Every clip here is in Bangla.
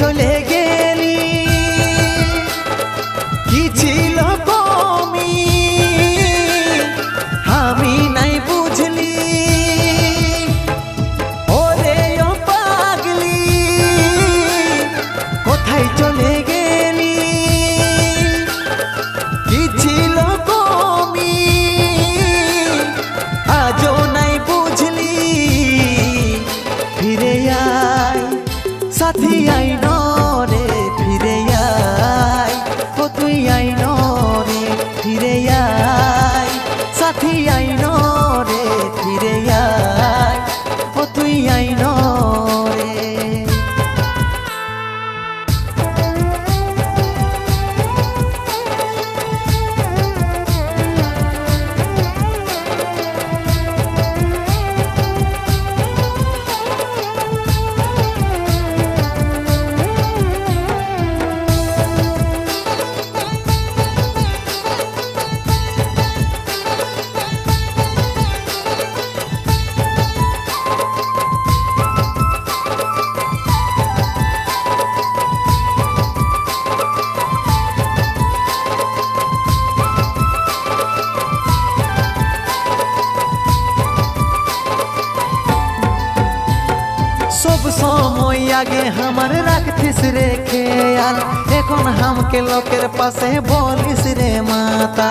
চলে গেলি কি ছিল কমি আমি নাই বুঝলি ওরে ও পাগলি কোথায় চলে গেলি কি ছিল কমি আজও নাই বুঝলি ফিরে আয় সাথী আইন রে ফিরে আয় ও তুই আইন রে ফিরে আয় সাথী আইন রে ফিরে আয় ও তুই আইন রে सब समय आगे हमार रखतिस रे ख्याल এখন हमके लोकेर पासे बोलिस रे माता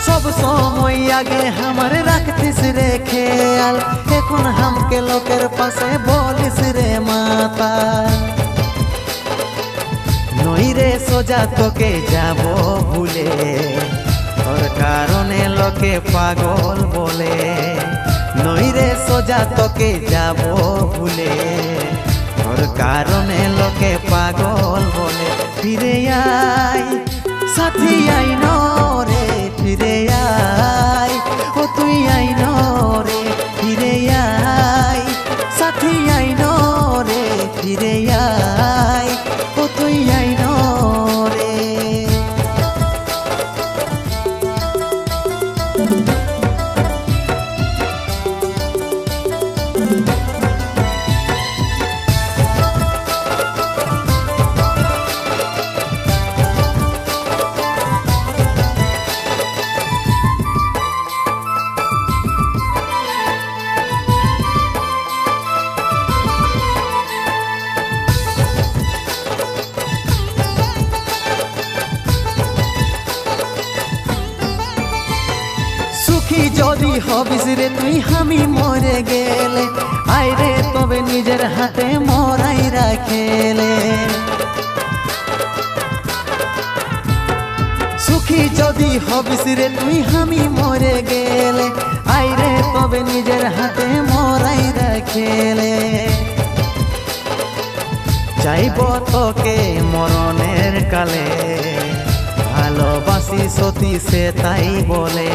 सब समय आगे हमार रखतिस रे ख्याल এখন हमके लोकेर पासे बोलिस रे माता नई रे सोजा तोके जाबो भूले তোর কারণে লোকে পাগল বলে নই রে সোজা তোকে যাব ভুলে তোর কারণে লোকে পাগল বলে ফিরে আয় সাথী আইন রে ফিরে আয় ও তুই আইন রে ফিরে আয় সাথী আইন রে ফিরে আয় ও তুই আইন রে সুখী যদি হবিস রে তুই আমি মরে গেলে আয় রে তবে নিজের হাতে মরাই রাখেলে সুখী যদি হবিস রে তুই আমি মরে গেলে আয় রে তবে নিজের হাতে মরাই রাখেলে চাইব তোকে মরণের কালে ভালোবাসি সতী সে তাই বলে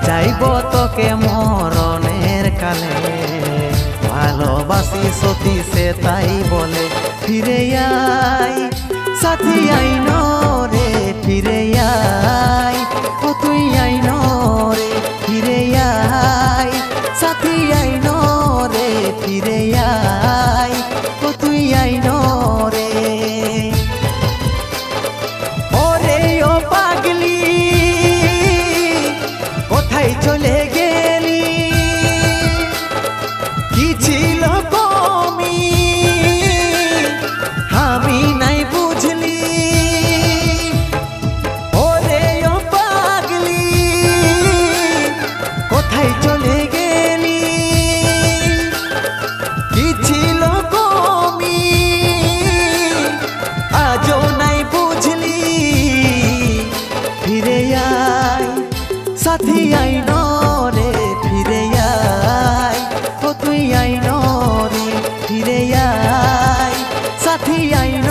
চাইব তোকে মরণের কালে ভালোবাসি সতী সে তাই বলে ফিরে আয় সাথী আইন রে ফিরে আয় ও তুই আইন রে ফিরে আয় সাথী আইন রে ফিরে আয় ও তুই আইন রে চলে গেলি কি ছিল কমি আমি নাই বুঝলি ওরে ও পাগলি কোথায় চলে গেলি কি ছিল কমি আজও নাই বুঝলি ফিরে আয় সাথী আইন রে ফিরে আয় ও তুই আইন রে ফিরে আয় সাথী আইন